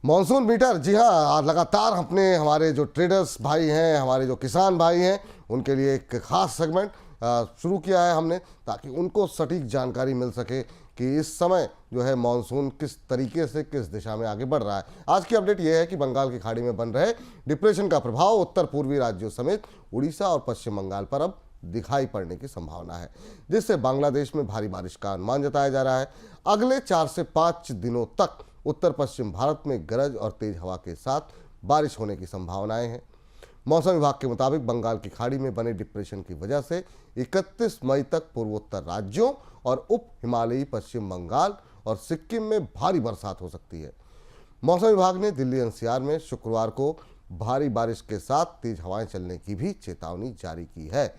Monsoon metre, जी हाँ, लगातार अपने हमारे जो ट्रेडर्स भाई हैं, हमारे जो किसान भाई हैं, उनके लिए एक खास सेगमेंट शुरू किया है हमने, ताकि उनको सटीक जानकारी मिल सके कि इस समय जो है मॉनसून किस तरीके से किस दिशा में आगे बढ़ रहा है। आज की अपडेट यह है कि बंगाल की खाड़ी में बन रहे डिप्रेशन का प्रभाव उत्तर पूर्वी राज्यों समेत उड़ीसा और पश्चिम बंगाल पर अब दिखाई पड़ने की संभावना है, जिससे बांग्लादेश में भारी बारिश का अनुमान जताया जा रहा है। अगले 4 से 5 दिनों तक उत्तर पश्चिम भारत में गरज और तेज हवा के साथ बारिश होने की संभावनाएं हैं। मौसम विभाग के मुताबिक बंगाल की खाड़ी में बने डिप्रेशन की वजह से 31 मई तक पूर्वोत्तर राज्यों और उप हिमालयी पश्चिम बंगाल और सिक्किम में भारी बरसात हो सकती है। मौसम विभाग ने दिल्ली एनसीआर में शुक्रवार को भारी बारिश के साथ तेज हवाएं चलने की भी चेतावनी जारी की है।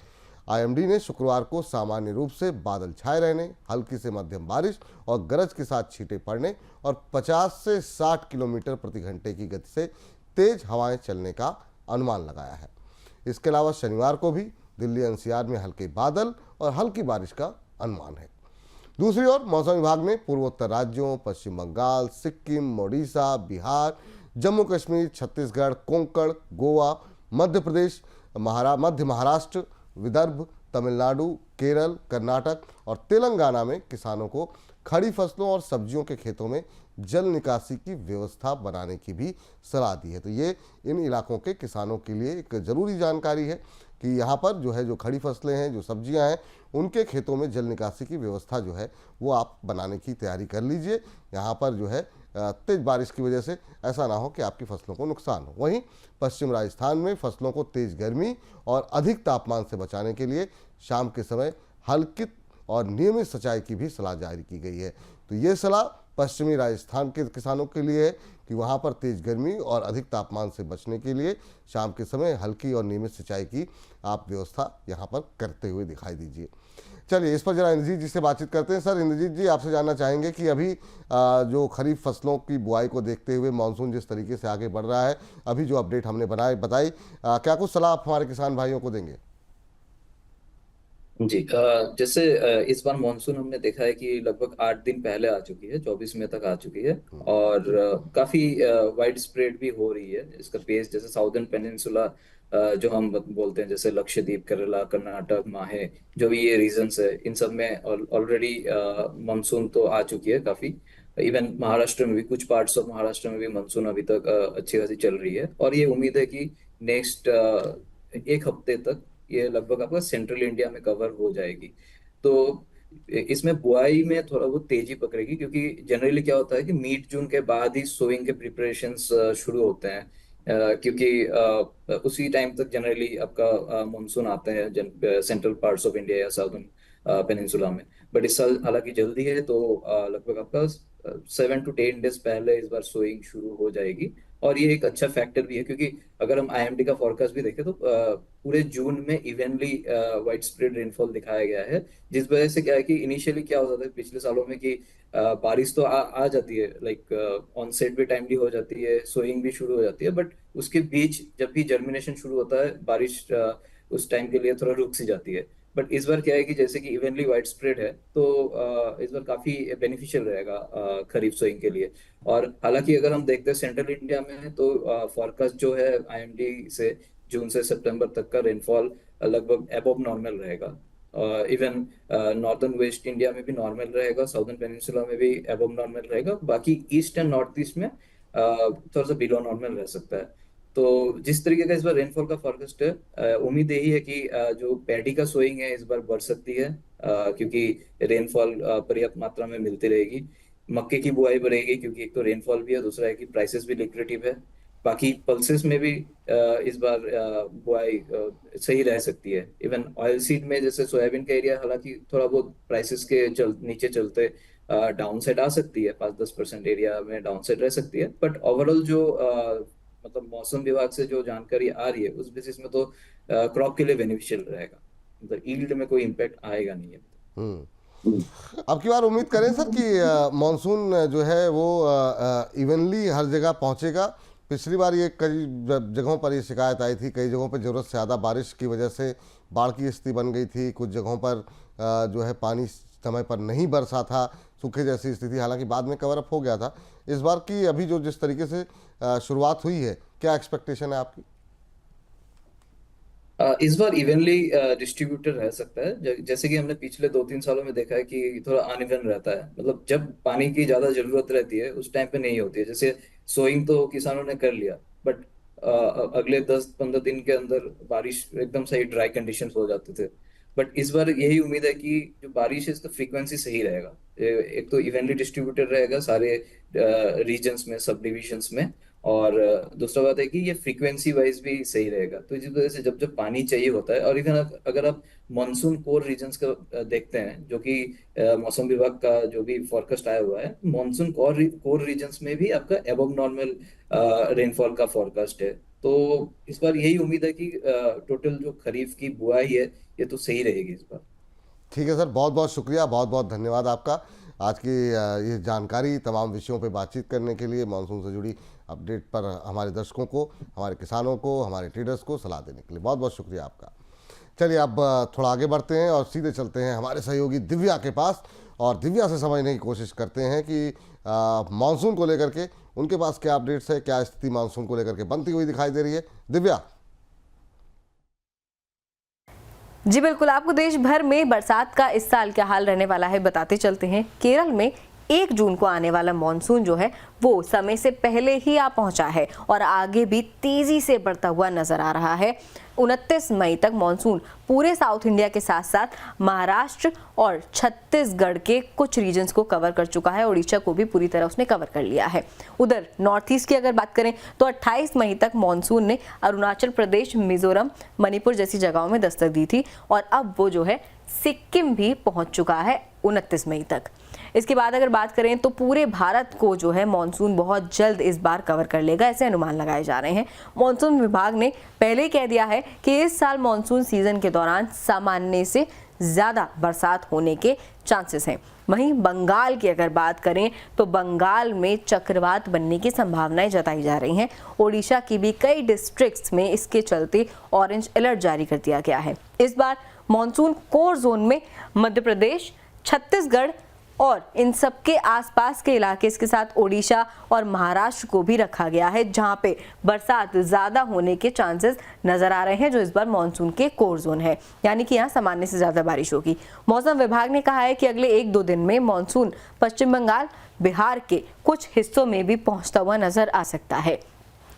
आईएमडी ने शुक्रवार को सामान्य रूप से बादल छाए रहने, हल्की से मध्यम बारिश और गरज के साथ छींटे पड़ने और 50 से 60 किलोमीटर प्रति घंटे की गति से तेज हवाएं चलने का अनुमान लगाया है। इसके अलावा शनिवार को भी दिल्ली एनसीआर में हल्के बादल और हल्की बारिश का अनुमान है। दूसरी ओर मौसम विभाग ने पूर्वोत्तर राज्यों पश्चिम बंगाल, सिक्किम, ओडिशा, बिहार, जम्मू कश्मीर, छत्तीसगढ़, कोंकण, गोवा, मध्य प्रदेश, मध्य महाराष्ट्र, विदर्भ, तमिलनाडु, केरल, कर्नाटक और तेलंगाना में किसानों को खड़ी फसलों और सब्जियों के खेतों में जल निकासी की व्यवस्था बनाने की भी सलाह दी है। तो ये इन इलाकों के किसानों के लिए एक ज़रूरी जानकारी है कि यहाँ पर जो है जो खड़ी फसलें हैं, जो सब्जियाँ हैं, उनके खेतों में जल निकासी की व्यवस्था जो है वो आप बनाने की तैयारी कर लीजिए। यहाँ पर जो है तेज़ बारिश की वजह से ऐसा ना हो कि आपकी फसलों को नुकसान हो। वहीं पश्चिम राजस्थान में फसलों को तेज़ गर्मी और अधिक तापमान से बचाने के लिए शाम के समय हल्की और नियमित सिंचाई की भी सलाह जारी की गई है। तो ये सलाह पश्चिमी राजस्थान के किसानों के लिए है कि वहाँ पर तेज़ गर्मी और अधिक तापमान से बचने के लिए शाम के समय हल्की और नियमित सिंचाई की आप व्यवस्था यहाँ पर करते हुए दिखाई दीजिए। चलिए इस पर जरा इंद्रजीत जी से बातचीत करते हैं। सर, इंद्रजीत जी, आपसे जानना चाहेंगे कि अभी जो खरीफ फसलों की बुआई को देखते हुए मानसून जिस तरीके से आगे बढ़ रहा है, अभी जो अपडेट हमने बताई, क्या कुछ सलाह आप हमारे किसान भाइयों को देंगे? जी, जैसे इस बार मॉनसून हमने देखा है कि लगभग 8 दिन पहले आ चुकी है, 24 मई तक आ चुकी है। और काफी वाइड स्प्रेड भी हो रही है इसका पेस। जैसे साउदर्न पेनिनसुला जो हम बोलते हैं, जैसे लक्षद्वीप, केरला, कर्नाटक, माहे, जो भी ये रीजन्स है, इन सब में ऑलरेडी मॉनसून तो आ चुकी है काफी। इवन महाराष्ट्र में भी, कुछ पार्ट्स ऑफ महाराष्ट्र में भी मॉनसून अभी तक अच्छी खासी चल रही है। और ये उम्मीद है कि नेक्स्ट 1 हफ्ते तक ये लगभग आपका सेंट्रल इंडिया में कवर हो जाएगी। तो इसमें बुआई में थोड़ा बहुत तेजी पकड़ेगी, क्योंकि जनरली क्या होता है कि मिड जून के बाद ही सोइंग के प्रिपरेशंस शुरू होते हैं। क्योंकि उसी टाइम तक जनरली आपका मानसून आता है सेंट्रल पार्ट्स ऑफ इंडिया या साउदर्न पेनिनसुला में। बट इस साल हालांकि जल्दी है, तो लगभग आपका 7 to 10 डेज पहले इस बार सोइंग शुरू हो जाएगी। और ये एक अच्छा फैक्टर भी है, क्योंकि अगर हम आईएमडी का फोरकास्ट भी देखें तो पूरे जून में इवनली वाइड स्प्रेड रेनफॉल दिखाया गया है। जिस वजह से क्या है कि इनिशियली क्या होता था पिछले सालों में कि बारिश तो आ जाती है, लाइक ऑनसेट भी टाइमली हो जाती है, सोइंग भी शुरू हो जाती है, बट उसके बीच जब भी जर्मिनेशन शुरू होता है, बारिश उस टाइम के लिए थोड़ा रुक सी जाती है। बट इस बार क्या है कि जैसे कि इवनली वाइड स्प्रेड है, तो इस बार काफी बेनिफिशियल रहेगा खरीफ सोइंग के लिए। और हालांकि अगर हम देखते हैं सेंट्रल इंडिया में, तो फॉरकास्ट जो है आईएमडी से जून से सितंबर तक का रेनफॉल लगभग अबव नॉर्मल रहेगा। इवन नॉर्दर्न वेस्ट इंडिया में भी नॉर्मल रहेगा, साउदर्न पेनिनसुला में भी अबव नॉर्मल रहेगा, बाकी ईस्ट एंड नॉर्थ ईस्ट में थोड़ा सा बिलो नॉर्मल रह सकता है। तो जिस तरीके का इस बार रेनफॉल का फोरकास्ट है, उम्मीद यही है कि जो पैडी का सोइंग है इस बार बढ़ सकती है, क्योंकि रेनफॉल पर्याप्त मात्रा में मिलती रहेगी। मक्के की बुआई बढ़ेगी, क्योंकि एक तो रेनफॉल भी है, दूसरा है कि प्राइसेस भी लिक्रेटिव है। बाकी पल्सेस में भी इस बार बुआई सही रह सकती है। इवन ऑयल सीड में जैसे सोयाबीन का एरिया, हालांकि थोड़ा बहुत प्राइसेस के नीचे चलते डाउन साइड आ सकती है, 5-10% एरिया में डाउन साइड रह सकती है। बट ओवरऑल जो मतलब मौसम विभाग से जो जानकारी आ रही है, उस बेसिस में तो क्रॉप के लिए बेनिफिशियल रहेगा, मतलब ईल्ड में कोई इम्पैक्ट आएगा नहीं है। हम्म हम्म। अब की बार उम्मीद करें सर कि मानसून जो है वो इवनली हर जगह पहुंचेगा। पिछली बार ये कई जगहों पर ये शिकायत आई थी, कई जगहों पर ज़रूरत से ज़्यादा बारिश की वजह से बाढ़ की स्थिति बन गई थी, कुछ जगहों पर जो है पानी समय पर नहीं बरसा था, सूखे जैसी स्थिति, हालांकि बाद में कवर अप हो गया था। इस बार की अभी जो जिस तरीके से शुरुआत हुई है, क्या एक्सपेक्टेशन है आपकी? इस बार इवनली डिस्ट्रीब्यूटर रह सकता है, जैसे कि हमने पिछले 2-3 सालों में देखा है कि थोड़ा अनइवन रहता है। मतलब जब पानी की ज्यादा जरूरत रहती है उस टाइम पे नहीं होती है। जैसे सोइंग तो किसानों ने कर लिया, बट अगले 10-15 दिन के अंदर बारिश एकदम सही ड्राई कंडीशंस हो जाते थे। बट इस बार यही उम्मीद है कि जो बारिश है इसका फ्रीक्वेंसी सही रहेगा। एक तो इवनली डिस्ट्रीब्यूटेड रहेगा सारे रीजन्स में, सब डिविजन्स में। और दूसरा बात है कि ये फ्रीक्वेंसी वाइज भी सही रहेगा। तो इसी वजह से जब जब पानी चाहिए होता है, और इवन अगर आप मानसून कोर रीजन्स का देखते हैं, जो कि मौसम विभाग का जो भी फोरकास्ट आया हुआ है, मानसून कोर रीजन्स में भी आपका एबव नॉर्मल रेनफॉल का फोरकास्ट है। तो इस बार यही उम्मीद है कि टोटल जो खरीफ की बुआई है ये तो सही रहेगी इस बार। ठीक है सर, बहुत बहुत शुक्रिया, बहुत बहुत धन्यवाद आपका आज की ये जानकारी, तमाम विषयों पे बातचीत करने के लिए, मानसून से जुड़ी अपडेट पर हमारे दर्शकों को, हमारे किसानों को, हमारे ट्रेडर्स को सलाह देने के लिए बहुत बहुत शुक्रिया आपका। चलिए अब थोड़ा आगे बढ़ते हैं और सीधे चलते हैं हमारे सहयोगी दिव्या के पास, और दिव्या से समझने की कोशिश करते हैं कि मानसून को लेकर के उनके पास क्या अपडेट्स है, क्या स्थिति मानसून को लेकर के बनती हुई दिखाई दे रही है। दिव्या। जी बिल्कुल, आपको देश भर में बरसात का इस साल क्या हाल रहने वाला है बताते चलते हैं। केरल में 1 जून को आने वाला मॉनसून जो है वो समय से पहले ही आ पहुंचा है और आगे भी तेजी से बढ़ता हुआ नजर आ रहा है। 29 मई तक मॉनसून पूरे साउथ इंडिया के साथ साथ महाराष्ट्र और छत्तीसगढ़ के कुछ रीजन्स को कवर कर चुका है। ओडिशा को भी पूरी तरह उसने कवर कर लिया है। उधर नॉर्थ ईस्ट की अगर बात करें तो 28 मई तक मॉनसून ने अरुणाचल प्रदेश, मिजोरम, मणिपुर जैसी जगहों में दस्तक दी थी और अब वो जो है सिक्किम भी पहुंच चुका है 29 मई तक। इसके बाद अगर बात करें तो पूरे भारत को जो है मॉनसून बहुत जल्द इस बार कवर कर लेगा, ऐसे अनुमान लगाए जा रहे हैं। मॉनसून विभाग ने पहले ही कह दिया है कि इस साल मॉनसून सीजन के दौरान सामान्य से ज्यादा बरसात होने के चांसेस हैं। वहीं बंगाल की अगर बात करें तो बंगाल में चक्रवात बनने की संभावनाएं जताई जा रही हैं। ओडिशा की भी कई डिस्ट्रिक्ट्स में इसके चलते ऑरेंज अलर्ट जारी कर दिया गया है। इस बार मॉनसून कोर जोन में मध्य प्रदेश, छत्तीसगढ़ और इन सबके आसपास के इलाके, इसके साथ ओडिशा और महाराष्ट्र को भी रखा गया है, जहां पे बरसात ज्यादा होने के चांसेस नजर आ रहे हैं, जो इस बार मॉनसून के कोर जोन है, यानी कि यहाँ सामान्य से ज्यादा बारिश होगी। मौसम विभाग ने कहा है कि अगले 1-2 दिन में मॉनसून पश्चिम बंगाल, बिहार के कुछ हिस्सों में भी पहुंचता हुआ नजर आ सकता है।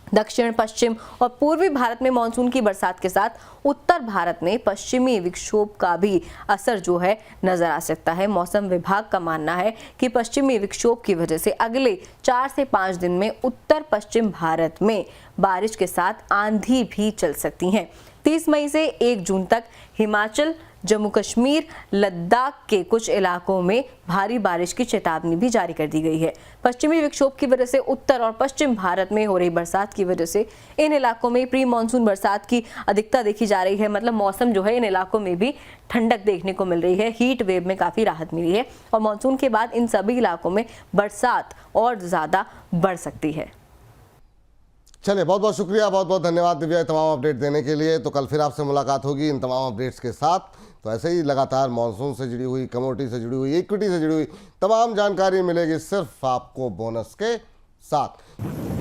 दक्षिण, पश्चिम और पूर्वी भारत में मानसून की बरसात के साथ उत्तर भारत में पश्चिमी विक्षोभ का भी असर जो है नजर आ सकता है। मौसम विभाग का मानना है कि पश्चिमी विक्षोभ की वजह से अगले 4 से 5 दिन में उत्तर पश्चिम भारत में बारिश के साथ आंधी भी चल सकती हैं। 30 मई से 1 जून तक हिमाचल, जम्मू कश्मीर, लद्दाख के कुछ इलाकों में भारी बारिश की चेतावनी भी जारी कर दी गई है। पश्चिमी विक्षोभ की वजह से उत्तर और पश्चिम भारत में हो रही बरसात की वजह से इन इलाकों में प्री मानसून बरसात की अधिकता देखी जा रही है। मतलब मौसम जो है इन इलाकों में भी ठंडक देखने को मिल रही है, हीट वेव में काफी राहत मिली है और मानसून के बाद इन सभी इलाकों में बरसात और ज्यादा बढ़ सकती है। चलिए, बहुत बहुत शुक्रिया, बहुत बहुत धन्यवाद दिव्या तमाम अपडेट देने के लिए। तो कल फिर आपसे मुलाकात होगी इन तमाम अपडेट्स के साथ। तो ऐसे ही लगातार मॉनसून से जुड़ी हुई, कमोडिटी से जुड़ी हुई, इक्विटी से जुड़ी हुई तमाम जानकारी मिलेगी सिर्फ आपको बोनस के साथ।